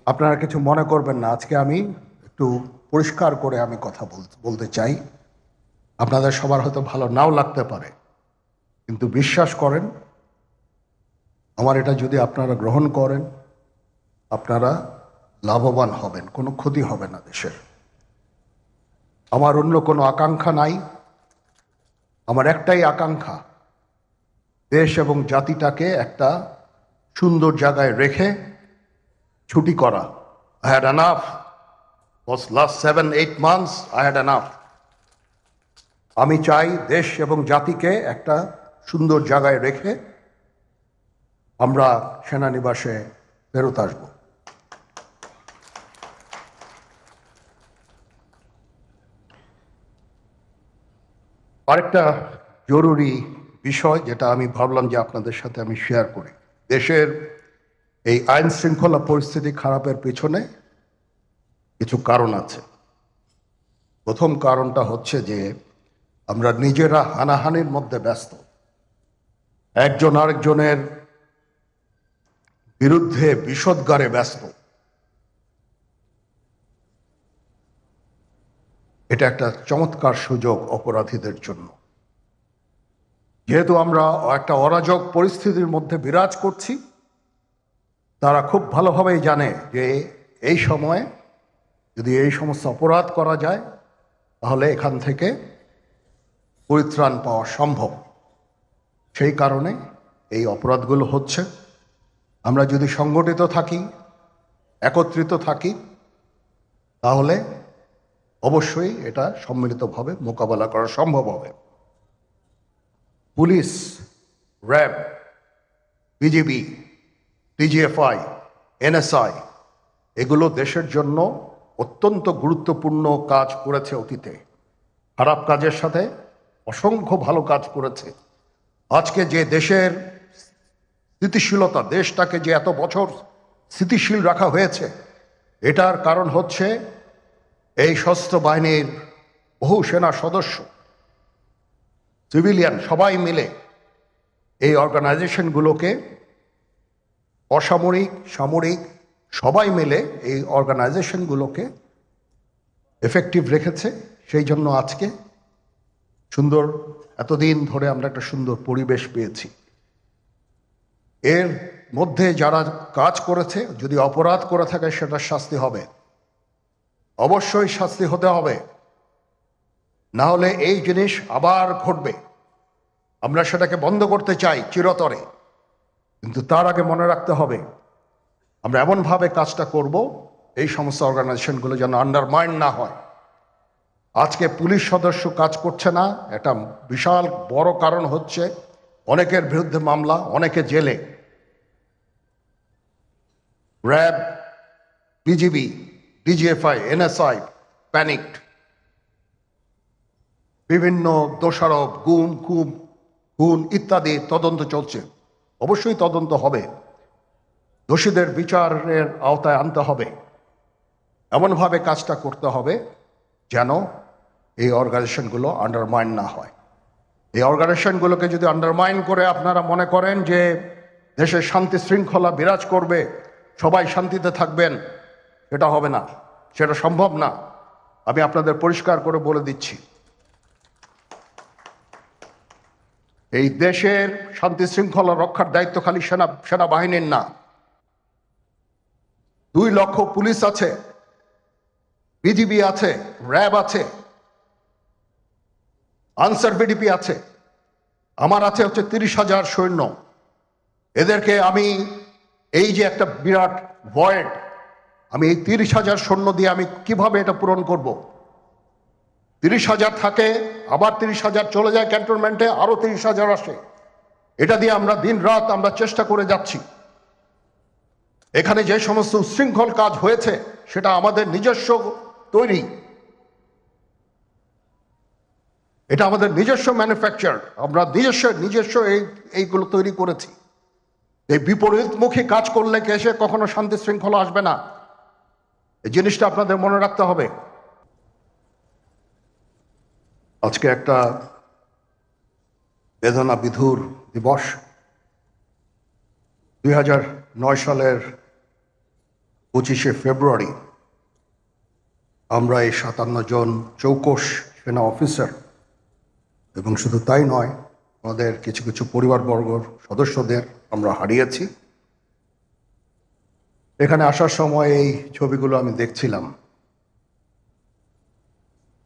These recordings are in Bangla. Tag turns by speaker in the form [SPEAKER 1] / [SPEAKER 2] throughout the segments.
[SPEAKER 1] আপনারা কিছু মনে করবেন না, আজকে আমি একটু পরিষ্কার করে আমি কথা বলতে চাই। আপনাদের সবার হয়তো ভালো নাও লাগতে পারে, কিন্তু বিশ্বাস করেন, আমার এটা যদি আপনারা গ্রহণ করেন, আপনারা লাভবান হবেন, কোনো ক্ষতি হবে না দেশের। আমার অন্য কোনো আকাঙ্ক্ষা নাই। আমার একটাই আকাঙ্ক্ষা, দেশ এবং জাতিটাকে একটা সুন্দর জায়গায় রেখে ছুটি করা। I had enough. Was last 7-8 months I had enough. আমি চাই দেশ এবং জাতিকে একটা সুন্দর জায়গায় রেখে আমরা সেনানিবাসে ফেরত আসব। আরেকটা জরুরি বিষয় যেটা আমি ভাবলাম যে আপনাদের সাথে আমি শেয়ার করি। দেশের এই আইন শৃঙ্খলা পরিস্থিতি খারাপের পিছনে কিছু কারণ আছে। প্রথম কারণটা হচ্ছে যে আমরা নিজেরা হানাহানির মধ্যে ব্যস্ত, একজন আরেকজনের বিরুদ্ধে বিষোদ্গারে ব্যস্ত। এটা একটা চমৎকার সুযোগ অপরাধীদের জন্য। যেহেতু আমরা একটা অরাজক পরিস্থিতির মধ্যে বিরাজ করছি, তারা খুব ভালোভাবেই জানে যে এই সময়ে যদি এই সমস্ত অপরাধ করা যায় তাহলে এখান থেকে পরিত্রাণ পাওয়া সম্ভব। সেই কারণে এই অপরাধগুলো হচ্ছে। আমরা যদি সংগঠিত থাকি, একত্রিত থাকি, তাহলে অবশ্যই এটা সম্মিলিতভাবে মোকাবেলা করা সম্ভব হবে। Police, RAB, BGB, DGFI, NSI এগুলো দেশের জন্য অত্যন্ত গুরুত্বপূর্ণ কাজ করেছে অতীতে। খারাপ কাজের সাথে অসংখ্য ভালো কাজ করেছে। আজকে যে দেশের স্থিতিশীলতা, দেশটাকে যে এত বছর স্থিতিশীল রাখা হয়েছে, এটার কারণ হচ্ছে এই সশস্ত্র বাহিনীর বহু সেনা সদস্য, সিভিলিয়ান সবাই মিলে এই অর্গানাইজেশনগুলোকে, অসামরিক, সামরিক সবাই মিলে এই অর্গানাইজেশনগুলোকে এফেক্টিভ রেখেছে। সেই জন্য আজকে সুন্দর, এতদিন ধরে আমরা একটা সুন্দর পরিবেশ পেয়েছি। এর মধ্যে যারা কাজ করেছে, যদি অপরাধ করে থাকে সেটার শাস্তি হবে, অবশ্যই শাস্তি হতে হবে। না হলে এই জিনিস আবার ঘটবে। আমরা সেটাকে বন্ধ করতে চাই চিরতরে, কিন্তু তার আগে মনে রাখতে হবে আমরা এমনভাবে কাজটা করব এই সমস্ত অর্গানাইজেশনগুলো যেন আন্ডারমাইন না হয়। আজকে পুলিশ সদস্য কাজ করছে না, এটা বিশাল বড় কারণ হচ্ছে অনেকের বিরুদ্ধে মামলা, অনেকে জেলে। RAB, BGB, DGFI, NSI panicked. বিভিন্ন দোষারোপ, গুম, খুন ইত্যাদি তদন্ত চলছে। অবশ্যই তদন্ত হবে, দোষীদের বিচারের আওতায় আনতে হবে। এমনভাবে কাজটা করতে হবে যেন এই অর্গানাইজেশনগুলো আন্ডারমাইন না হয়। এই অর্গানাইজেশনগুলোকে যদি আন্ডারমাইন করে আপনারা মনে করেন যে দেশের শান্তি শৃঙ্খলা বিরাজ করবে, সবাই শান্তিতে থাকবেন, সেটা হবে না, সেটা সম্ভব না। আমি আপনাদের পরিষ্কার করে বলে দিচ্ছি, এই দেশের শান্তি শৃঙ্খলা রক্ষার দায়িত্ব খালি সেনাবাহিনীর না। 2 লক্ষ পুলিশ আছে, বিজিবি আছে, র্যাব আছে, আনসার বিডিপি আছে, আমার আছে হচ্ছে 30,000 সৈন্য। এদেরকে আমি এই যে একটা বিরাট ভয়েড, আমি এই 30,000 সৈন্য দিয়ে আমি কিভাবে এটা পূরণ করব? 30,000 থাকে, আবার 30,000 চলে যায় ক্যান্টনমেন্টে, আরো 30,000 আসে। এটা দিয়ে আমরা দিন রাত আমরা চেষ্টা করে যাচ্ছি। এখানে যে সমস্ত উচ্ছৃঙ্খল কাজ হয়েছে সেটা আমাদের নিজস্ব তৈরি, এটা আমাদের নিজস্ব ম্যানুফ্যাকচার, আমরা নিজস্ব এইগুলো তৈরি করেছি। এই বিপরীতমুখী কাজ করলে কেসে কখনো শান্তি শৃঙ্খলা আসবে না। এই জিনিসটা আপনাদের মনে রাখতে হবে। আজকে একটা বেদনা বিধুর দিবস। 2009 সালের 25শে ফেব্রুয়ারি আমরা এই 57 জন চৌকস সেনা অফিসার এবং শুধু তাই নয়, আমাদের কিছু কিছু পরিবারবর্গর সদস্যদের আমরা হারিয়েছি। এখানে আসার সময় এই ছবিগুলো আমি দেখছিলাম।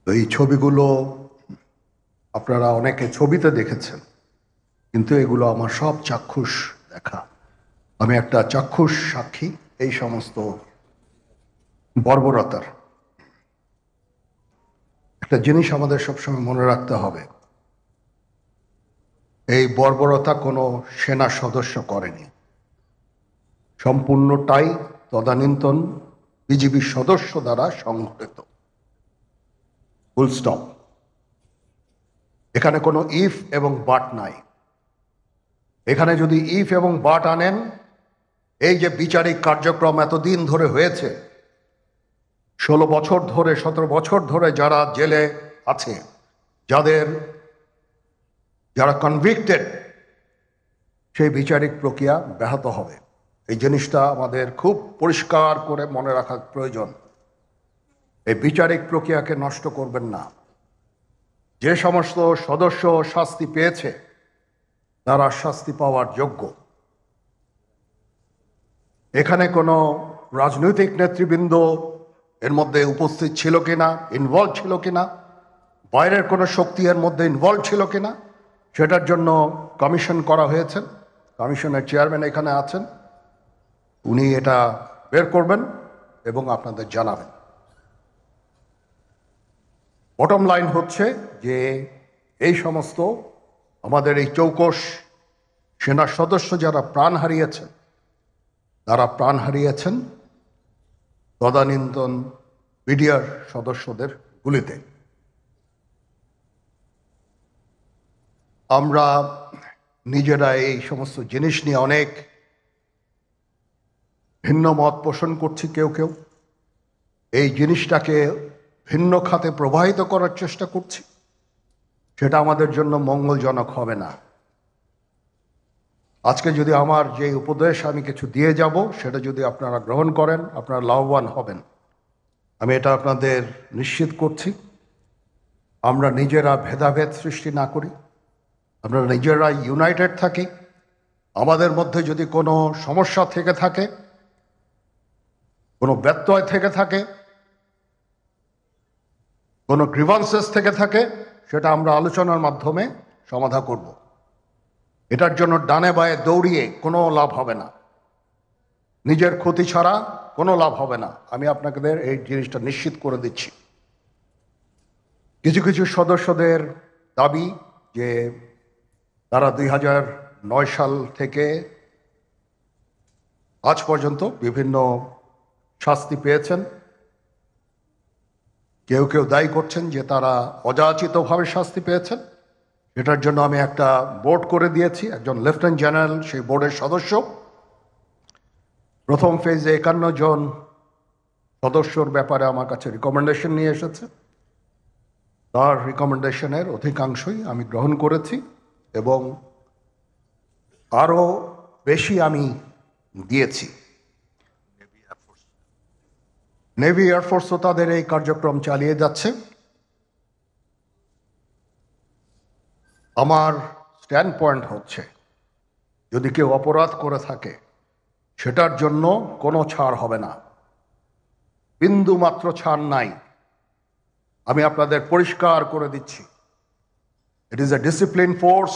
[SPEAKER 1] তো এই ছবিগুলো আপনারা অনেকে ছবিতে দেখেছেন, কিন্তু এগুলো আমার সব চাক্ষুষ দেখা। আমি একটা চাক্ষুষ সাক্ষী এই সমস্ত বর্বরতার। একটা জিনিস আমাদের সবসময় মনে রাখতে হবে, এই বর্বরতা কোনো সেনা সদস্য করেনি, সম্পূর্ণটাই তদানীন্তন বিজিবি সদস্য দ্বারা সংঘটিত। Full stop. এখানে কোনো ইফ এবং বাট নাই। এখানে যদি ইফ এবং বাট আনেন, এই যে বিচারিক কার্যক্রম এতদিন ধরে হয়েছে, 16 বছর ধরে 17 বছর ধরে যারা জেলে আছে, যারা কনভিক্টেড, সেই বিচারিক প্রক্রিয়া ব্যাহত হবে। এই জিনিসটা আমাদের খুব পরিষ্কার করে মনে রাখা প্রয়োজন। এই বিচারিক প্রক্রিয়াকে নষ্ট করবেন না। যে সমস্ত সদস্য শাস্তি পেয়েছে তারা শাস্তি পাওয়ার যোগ্য। এখানে কোনো রাজনৈতিক নেতৃবৃন্দ এর মধ্যে উপস্থিত ছিল কিনা, ইনভলভ ছিল কিনা, বাইরের কোনো শক্তি এর মধ্যে ইনভলভ ছিল কিনা, সেটার জন্য কমিশন করা হয়েছে। কমিশনের চেয়ারম্যান এখানে আছেন, উনি এটা বের করবেন এবং আপনাদের জানাবেন। বটম লাইন হচ্ছে যে এই সমস্ত আমাদের এই চৌকস সেনা সদস্য যারা প্রাণ হারিয়েছেন, তারা প্রাণ হারিয়েছেন তদানীন্তন বিডিআর সদস্যদের গুলিতে। আমরা নিজেরা এই সমস্ত জিনিস নিয়ে অনেক ভিন্ন মত পোষণ করছি। কেউ কেউ এই জিনিসটাকে ভিন্ন খাতে প্রবাহিত করার চেষ্টা করছি। সেটা আমাদের জন্য মঙ্গলজনক হবে না। আজকে যদি আমার যে উপদেশ আমি কিছু দিয়ে যাব, সেটা যদি আপনারা গ্রহণ করেন, আপনারা লাভবান হবেন, আমি এটা আপনাদের নিশ্চিত করছি। আমরা নিজেরা ভেদাভেদ সৃষ্টি না করি, আমরা নিজেরা ইউনাইটেড থাকি। আমাদের মধ্যে যদি কোনো সমস্যা থেকে থাকে, কোনো ব্যত্যয় থেকে থাকে, কোনো গ্রিভান্সেস থেকে থাকে, সেটা আমরা আলোচনার মাধ্যমে সমাধান করব। এটার জন্য ডানে বায়ে দৌড়িয়ে কোনো লাভ হবে না, নিজের ক্ষতি ছাড়া কোনো লাভ হবে না। আমি আপনাদের এই জিনিসটা নিশ্চিত করে দিচ্ছি। কিছু কিছু সদস্যদের দাবি যে তারা 2009 সাল থেকে আজ পর্যন্ত বিভিন্ন শাস্তি পেয়েছেন। কেউ কেউ দায়ী করছেন যে তারা অযাচিতভাবে শাস্তি পেয়েছেন। এটার জন্য আমি একটা বোর্ড করে দিয়েছি, একজন লেফটেন্যান্ট জেনারেল সেই বোর্ডের সদস্য। প্রথম ফেজে 51 জন সদস্যর ব্যাপারে আমার কাছে রিকমেন্ডেশন নিয়ে এসেছে। তার রিকমেন্ডেশনের অধিকাংশই আমি গ্রহণ করেছি এবং আরও বেশি আমি দিয়েছি। নেভি এয়ারফোর্সও তাদের এই কার্যক্রম চালিয়ে যাচ্ছে। আমার স্ট্যান্ড পয়েন্ট হচ্ছে, যদি কেউ অপরাধ করে থাকে সেটার জন্য কোনো ছাড় হবে না, বিন্দু মাত্র ছাড় নাই। আমি আপনাদের পরিষ্কার করে দিচ্ছি, it is a discipline force.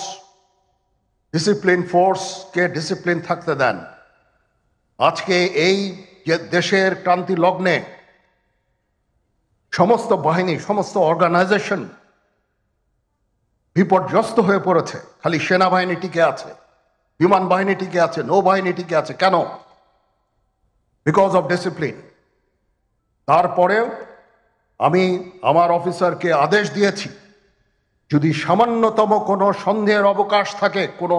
[SPEAKER 1] Discipline ফোর্সকে ডিসিপ্লিন থাকতে দেন। আজকে এই যে দেশের ক্রান্তি লগ্নে সমস্ত বাহিনী, সমস্ত অর্গানাইজেশন বিপর্যস্ত হয়ে পড়েছে। খালি সেনাবাহিনী টিকে আছে, বিমান বাহিনী টিকে আছে, নৌবাহিনী টিকে আছে। কেন? Because of discipline. তারপরেও আমি আমার অফিসারকে আদেশ দিয়েছি, যদি সামান্যতম কোনো সন্দেহের অবকাশ থাকে, কোনো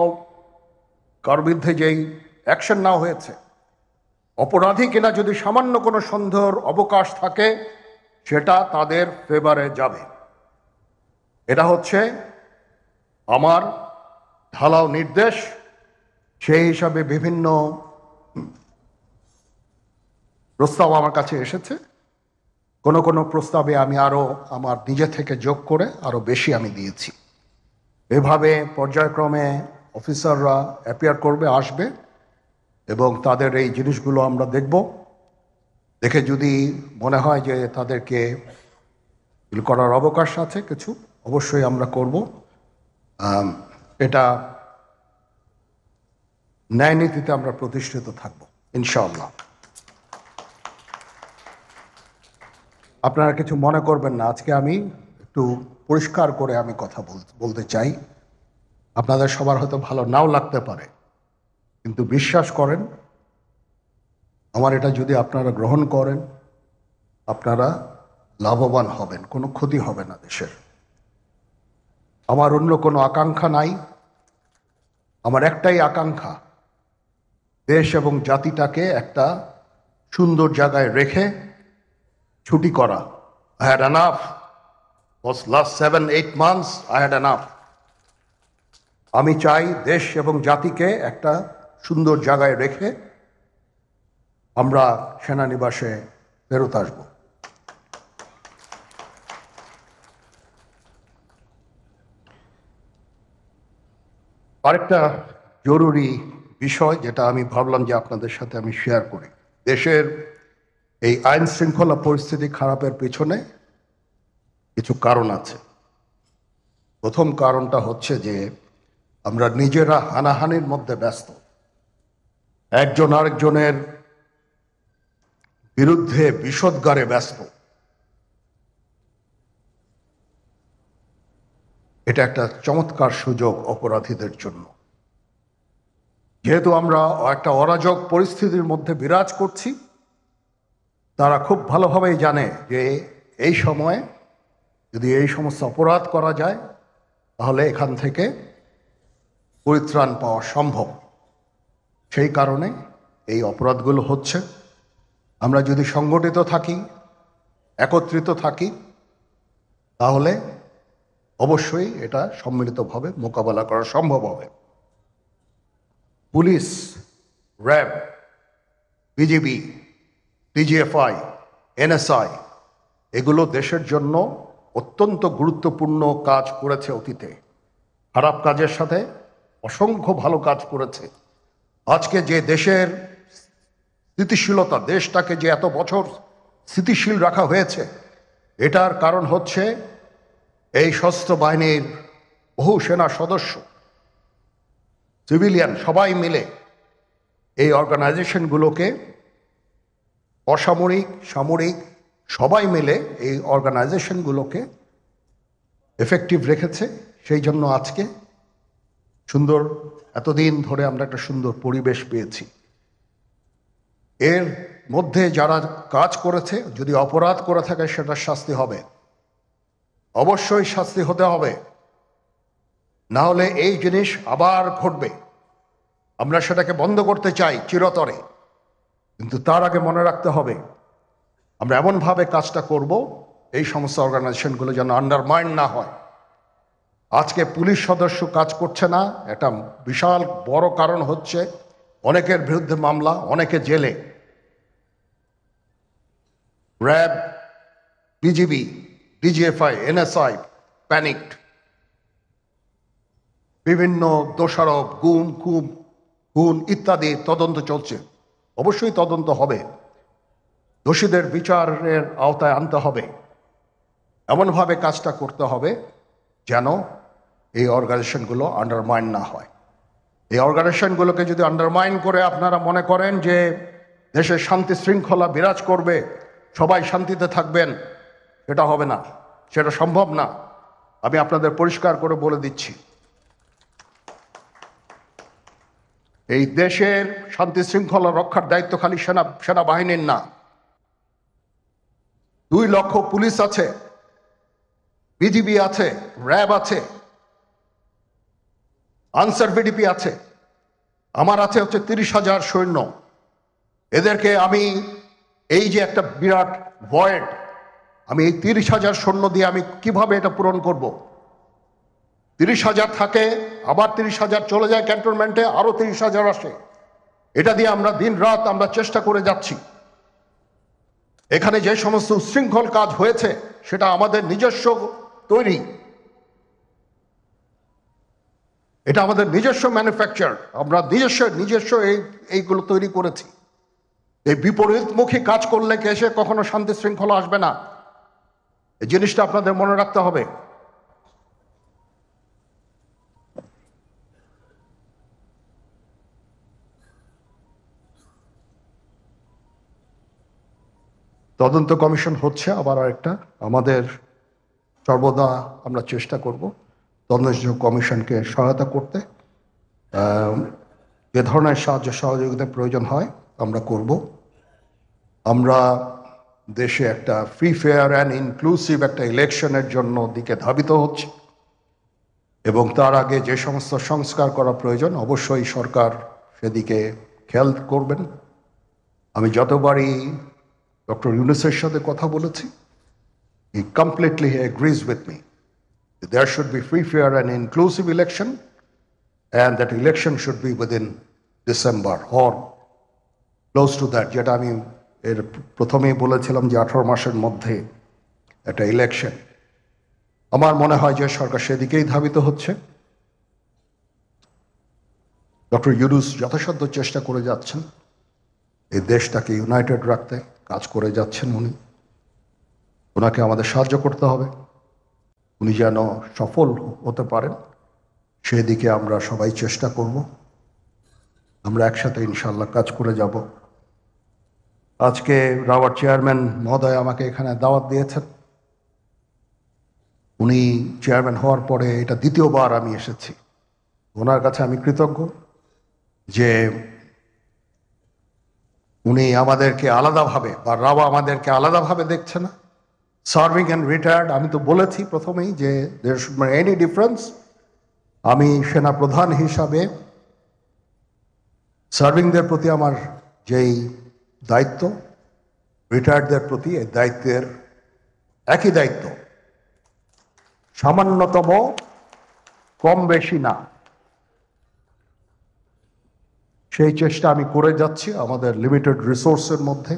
[SPEAKER 1] কার বিরুদ্ধে যেই অ্যাকশন নেওয়া হয়েছে, অপরাধী কিনা যদি সামান্য কোনো সন্দেহের অবকাশ থাকে, সেটা তাদের ফেভারে যাবে। এটা হচ্ছে আমার ঢালাও নির্দেশ। সেই হিসাবে বিভিন্ন প্রস্তাব আমার কাছে এসেছে। কোনো কোনো প্রস্তাবে আমি আরও আমার নিজে থেকে যোগ করে আরও বেশি আমি দিয়েছি। এভাবে পর্যায়ক্রমে অফিসাররা অ্যাপিয়ার করবে, আসবে, এবং তাদের এই জিনিসগুলো আমরা দেখব। দেখে যদি মনে হয় যে তাদেরকে করার অবকাশ আছে কিছু, অবশ্যই আমরা করব। এটা ন্যায় নীতিতে আমরা প্রতিষ্ঠিত থাকব ইনশাআল্লাহ। আপনারা কিছু মনে করবেন না, আজকে আমি একটু পরিষ্কার করে আমি কথা বলতে চাই। আপনাদের সবার হয়তো ভালো নাও লাগতে পারে, কিন্তু বিশ্বাস করেন, আমার এটা যদি আপনারা গ্রহণ করেন, আপনারা লাভবান হবেন, কোনো ক্ষতি হবে না দেশের। আমার অন্য কোনো আকাঙ্ক্ষা নাই। আমার একটাই আকাঙ্ক্ষা, দেশ এবং জাতিটাকে একটা সুন্দর জায়গায় রেখে ছুটি করা। I had enough. Was last 7-8 months I had enough. আমি চাই দেশ এবং জাতিকে একটা সুন্দর জায়গায় রেখে আমরা সেনানিবাসে ফেরত আসব। আরেকটা জরুরি বিষয় যেটা আমি ভাবলাম যে আপনাদের সাথে আমি শেয়ার করি। দেশের এই আইন শৃঙ্খলা পরিস্থিতি খারাপের পেছনে কিছু কারণ আছে। প্রথম কারণটা হচ্ছে যে আমরা নিজেরা হানাহানির মধ্যে ব্যস্ত, একজন আরেকজনের বিরুদ্ধে বিষোদ্গারে ব্যস্ত। এটা একটা চমৎকার সুযোগ অপরাধীদের জন্য। যেহেতু আমরা একটা অরাজক পরিস্থিতির মধ্যে বিরাজ করছি, তারা খুব ভালোভাবেই জানে যে এই সময়ে যদি এই সমস্ত অপরাধ করা যায় তাহলে এখান থেকে পরিত্রাণ পাওয়া সম্ভব। সেই কারণে এই অপরাধগুলো হচ্ছে। আমরা যদি সংগঠিত থাকি, একত্রিত থাকি, তাহলে অবশ্যই এটা সম্মিলিতভাবে মোকাবেলা করা সম্ভব হবে। Police, RAB, BGB, DGFI, NSI এগুলো দেশের জন্য অত্যন্ত গুরুত্বপূর্ণ কাজ করেছে অতীতে। খারাপ কাজের সাথে অসংখ্য ভালো কাজ করেছে। আজকে যে দেশের স্থিতিশীলতা, দেশটাকে যে এত বছর স্থিতিশীল রাখা হয়েছে, এটার কারণ হচ্ছে এই সশস্ত্র বাহিনীর বহু সেনা সদস্য, সিভিলিয়ান সবাই মিলে এই অর্গানাইজেশনগুলোকে, অসামরিক, সামরিক সবাই মিলে এই অর্গানাইজেশনগুলোকে এফেক্টিভ রেখেছে। সেই জন্য আজকে সুন্দর, এতদিন ধরে আমরা একটা সুন্দর পরিবেশ পেয়েছি। এর মধ্যে যারা কাজ করেছে, যদি অপরাধ করে থাকে সেটা শাস্তি হবে, অবশ্যই শাস্তি হতে হবে, না হলে এই জিনিস আবার ঘটবে। আমরা সেটাকে বন্ধ করতে চাই চিরতরে, কিন্তু তার আগে মনে রাখতে হবে আমরা এমনভাবে কাজটা করব এই সমস্ত অর্গানাইজেশনগুলো যেন আন্ডারমাইন না হয়। আজকে পুলিশ সদস্য কাজ করছে না, একটা বিশাল বড় কারণ হচ্ছে অনেকের বিরুদ্ধে মামলা, অনেকে জেলে। RAB, BGB, DGFI, NSI panicked. বিভিন্ন দোষারোপ, খুন ইত্যাদি তদন্ত চলছে। অবশ্যই তদন্ত হবে, দোষীদের বিচারের আওতায় আনতে হবে। এমনভাবে কাজটা করতে হবে যেন এই অর্গানাইজেশনগুলো আন্ডারমাইন না হয়। এই অর্গানাইজেশনগুলোকে যদি আন্ডারমাইন করে আপনারা মনে করেন যে দেশের শান্তি শৃঙ্খলা বিরাজ করবে, সবাই শান্তিতে থাকবেন, সেটা হবে না, সেটা সম্ভব না। আমি আপনাদের পরিষ্কার করে বলে দিচ্ছি, এই দেশের শান্তি শৃঙ্খলা রক্ষার দায়িত্ব খালি সেনাবাহিনীর না। 2 লক্ষ পুলিশ আছে, বিজিবি আছে, র্যাব আছে, আনসার ভিডিপি আছে, আমার আছে হচ্ছে 30,000 সৈন্য। এদেরকে আমি এই যে একটা বিরাট ভয়েড, আমি এই 30,000 সৈন্য দিয়ে আমি কিভাবে এটা পূরণ করব? 30,000 থাকে, আবার 30,000 চলে যায় ক্যান্টনমেন্টে, আরো 30,000 আসে। এটা দিয়ে আমরা দিন রাত আমরা চেষ্টা করে যাচ্ছি। এখানে যে সমস্ত উচ্ছৃঙ্খল কাজ হয়েছে সেটা আমাদের নিজস্ব তৈরি, এটা আমাদের নিজস্ব ম্যানুফ্যাকচার, আমরা নিজস্ব এইগুলো তৈরি করেছি। এই বিপরীতমুখী কাজ করলে এসে কখনো শান্তি শৃঙ্খলা আসবে না, এই জিনিসটা আপনাদের মনে রাখতে হবে। তদন্ত কমিশন হচ্ছে আবার আরেকটা, আমাদের সর্বদা আমরা চেষ্টা করব তদন্ত কমিশনকে সহায়তা করতে। যে ধরনের সাহায্য সহযোগিতার প্রয়োজন হয় আমরা করব। আমরা দেশে একটা ফ্রি ফেয়ার অ্যান্ড ইনক্লুসিভ একটা ইলেকশনের জন্য দিকে ধাবিত হচ্ছে, এবং তার আগে যে সমস্ত সংস্কার করা প্রয়োজন অবশ্যই সরকার সেদিকে খেয়াল করবেন। আমি যতবারই ডক্টর ইউনূসের সাথে কথা বলেছি, he completely agrees with me. There should be free, fair and inclusive election, and that election should be within December or close to that, যেটা আমি এর প্রথমেই বলেছিলাম যে 18 মাসের মধ্যে একটা ইলেকশন। আমার মনে হয় যে সরকার সেদিকেই ধাবিত হচ্ছে। ডক্টর ইউনূস যথাসাধ্য চেষ্টা করে যাচ্ছেন এই দেশটাকে ইউনাইটেড রাখতে, কাজ করে যাচ্ছেন উনি। ওনাকে আমাদের সাহায্য করতে হবে, উনি যেন সফল হতে পারেন সেদিকে আমরা সবাই চেষ্টা করব। আমরা একসাথে ইনশাল্লাহ কাজ করে যাব। আজকে রাওয়ার চেয়ারম্যান মহোদয় আমাকে এখানে দাওয়াত দিয়েছেন। উনি চেয়ারম্যান হওয়ার পরে এটা দ্বিতীয়বার আমি এসেছি। ওনার কাছে আমি কৃতজ্ঞ যে উনি আমাদেরকে আলাদাভাবে, বা রাওয়া আমাদেরকে আলাদাভাবে দেখছে না। সার্ভিং অ্যান্ড রিটায়ার্ড, আমি তো বলেছি প্রথমেই যে there should be any difference. আমি সেনা প্রধান হিসাবে সার্ভিংদের প্রতি আমার যেই দায়িত্ব, রিটায়ার্ডদের প্রতি এই দায়িত্বের একই দায়িত্ব, সামান্যতম কম বেশি না। সেই চেষ্টা আমি করে যাচ্ছি আমাদের লিমিটেড রিসোর্সের মধ্যে।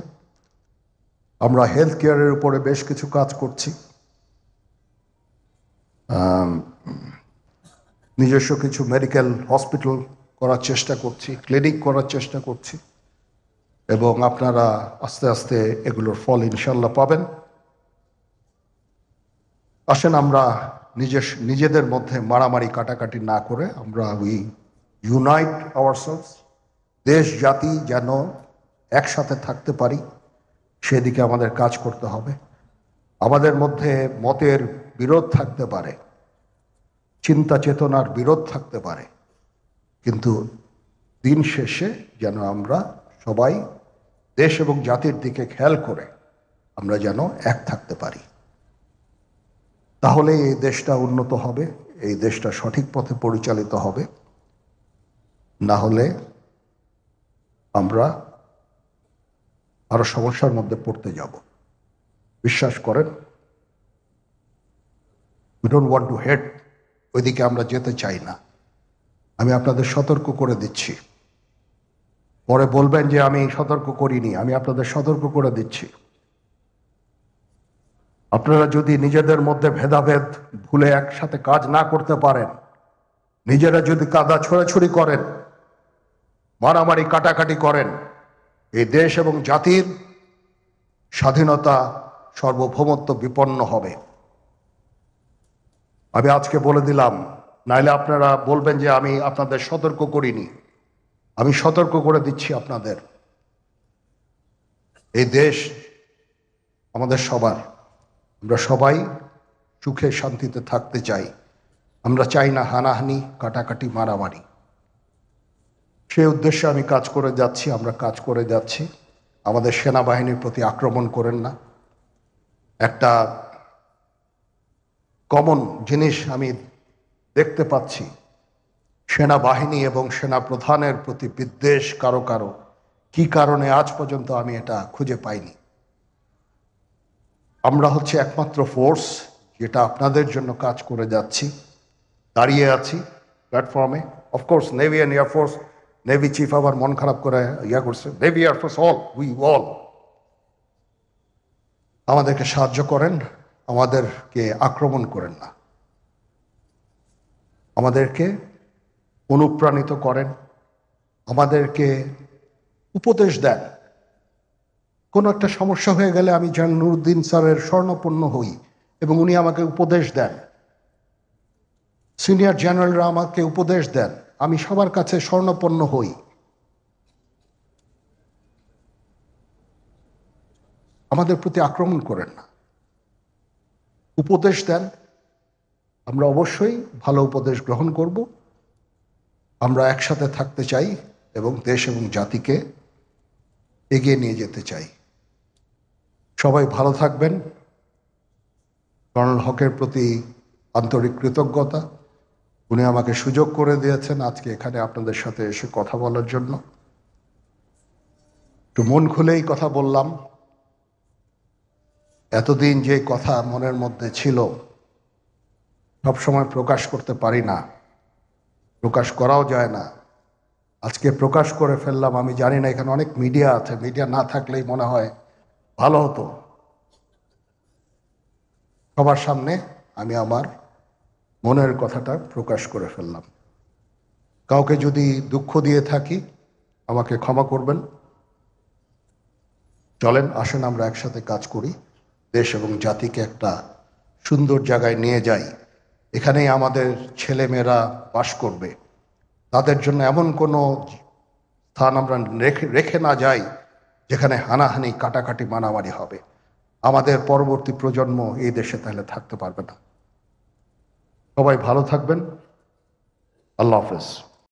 [SPEAKER 1] আমরা হেলথ কেয়ারের উপরে বেশ কিছু কাজ করছি, নিজস্ব কিছু মেডিকেল হসপিটাল করার চেষ্টা করছি, ক্লিনিক করার চেষ্টা করছি, এবং আপনারা আস্তে আস্তে এগুলোর ফল ইনশাল্লাহ পাবেন। আসেন আমরা নিজেদের মধ্যে মারামারি কাটাকাটি না করে আমরা উই ইউনাইট আওয়ারসেলভস, দেশ জাতি যেন একসাথে থাকতে পারি সেদিকে আমাদের কাজ করতে হবে। আমাদের মধ্যে মতের বিরোধ থাকতে পারে, চিন্তা চেতনার বিরোধ থাকতে পারে, কিন্তু দিন শেষে যেন আমরা সবাই দেশ এবং জাতির দিকে খেয়াল করে আমরা যেন এক থাকতে পারি। তাহলে এই দেশটা উন্নত হবে, এই দেশটা সঠিক পথে পরিচালিত হবে। না হলে আমরা আরো সমস্যার মধ্যে পড়তে যাব। বিশ্বাস করেন, we don't want to head, ওইদিকে আমরা যেতে চাই না। আমি আপনাদের সতর্ক করে দিচ্ছি, পরে বলবেন যে আমি সতর্ক করিনি, আমি আপনাদের সতর্ক করে দিচ্ছি। আপনারা যদি নিজেদের মধ্যে ভেদাভেদ ভুলে একসাথে কাজ না করতে পারেন, নিজেরা যদি কাদা ছোড়াছুড়ি করেন, মারামারি কাটাকাটি করেন, এই দেশ এবং জাতির স্বাধীনতা সার্বভৌমত্ব বিপন্ন হবে। আমি আজকে বলে দিলাম, নাইলে আপনারা বলবেন যে আমি আপনাদের সতর্ক করিনি। আমি সতর্ক করে দিচ্ছি আপনাদের। এই দেশ আমাদের সবার, আমরা সবাই সুখে শান্তিতে থাকতে চাই। আমরা চাই না হানাহানি, কাটাকাটি, মারামারি। সেই উদ্দেশ্যে আমি কাজ করে যাচ্ছি, আমরা কাজ করে যাচ্ছি। আমাদের সেনাবাহিনীর প্রতি আক্রমণ করেন না। একটা কমন জিনিস আমি দেখতে পাচ্ছি, সেনাবাহিনী এবং সেনা প্রধানের প্রতি বিদ্বেষ কারো কারো, কি কারণে আজ পর্যন্ত আমি এটা খুঁজে পাইনি। আমরা হচ্ছে একমাত্র ফোর্স যেটা আপনাদের জন্য কাজ করে যাচ্ছি, দাঁড়িয়ে আছি প্ল্যাটফর্মে। Of course navy and air force, navy chief আবার মন খারাপ করে করছে, navy air force all, we all. আমাদেরকে সাহায্য করেন, আমাদেরকে আক্রমণ করেন না, আমাদেরকে অনুপ্রাণিত করেন, আমাদেরকে উপদেশ দেন। কোনো একটা সমস্যা হয়ে গেলে আমি যেন নুরুদ্দিন স্যারের স্বর্ণপন্ন হই এবং উনি আমাকে উপদেশ দেন, সিনিয়র জেনারেলরা আমাকে উপদেশ দেন, আমি সবার কাছে স্বর্ণপন্ন হই। আমাদের প্রতি আক্রমণ করেন না, উপদেশ দেন। আমরা অবশ্যই ভালো উপদেশ গ্রহণ করব। আমরা একসাথে থাকতে চাই এবং দেশ এবং জাতিকে এগিয়ে নিয়ে যেতে চাই। সবাই ভালো থাকবেন। কর্নেল হকের প্রতি আন্তরিক কৃতজ্ঞতা। উনি আমাকে সুযোগ করে দিয়েছেন আজকে এখানে আপনাদের সাথে এসে কথা বলার জন্য। একটু মন খুলেই কথা বললাম। এতদিন যে কথা মনের মধ্যে ছিল সবসময় প্রকাশ করতে পারি না, প্রকাশ করাও যায় না। আজকে প্রকাশ করে ফেললাম। আমি জানি না এখানে অনেক মিডিয়া আছে, মিডিয়া না থাকলেই মনে হয় ভালো হতো। সবার সামনে আমি আমার মনের কথাটা প্রকাশ করে ফেললাম। কাউকে যদি দুঃখ দিয়ে থাকি আমাকে ক্ষমা করবেন। চলেন, আসেন আমরা একসাথে কাজ করি, দেশ এবং জাতিকে একটা সুন্দর জায়গায় নিয়ে যাই। এখানেই আমাদের ছেলেমেয়েরা বাস করবে। তাদের জন্য এমন কোনো স্থান আমরা রেখে না যাই যেখানে হানাহানি, কাটাকাটি, মারামারি হবে। আমাদের পরবর্তী প্রজন্ম এই দেশে তাহলে থাকতে পারবে না। সবাই ভালো থাকবেন। আল্লাহ হাফেজ।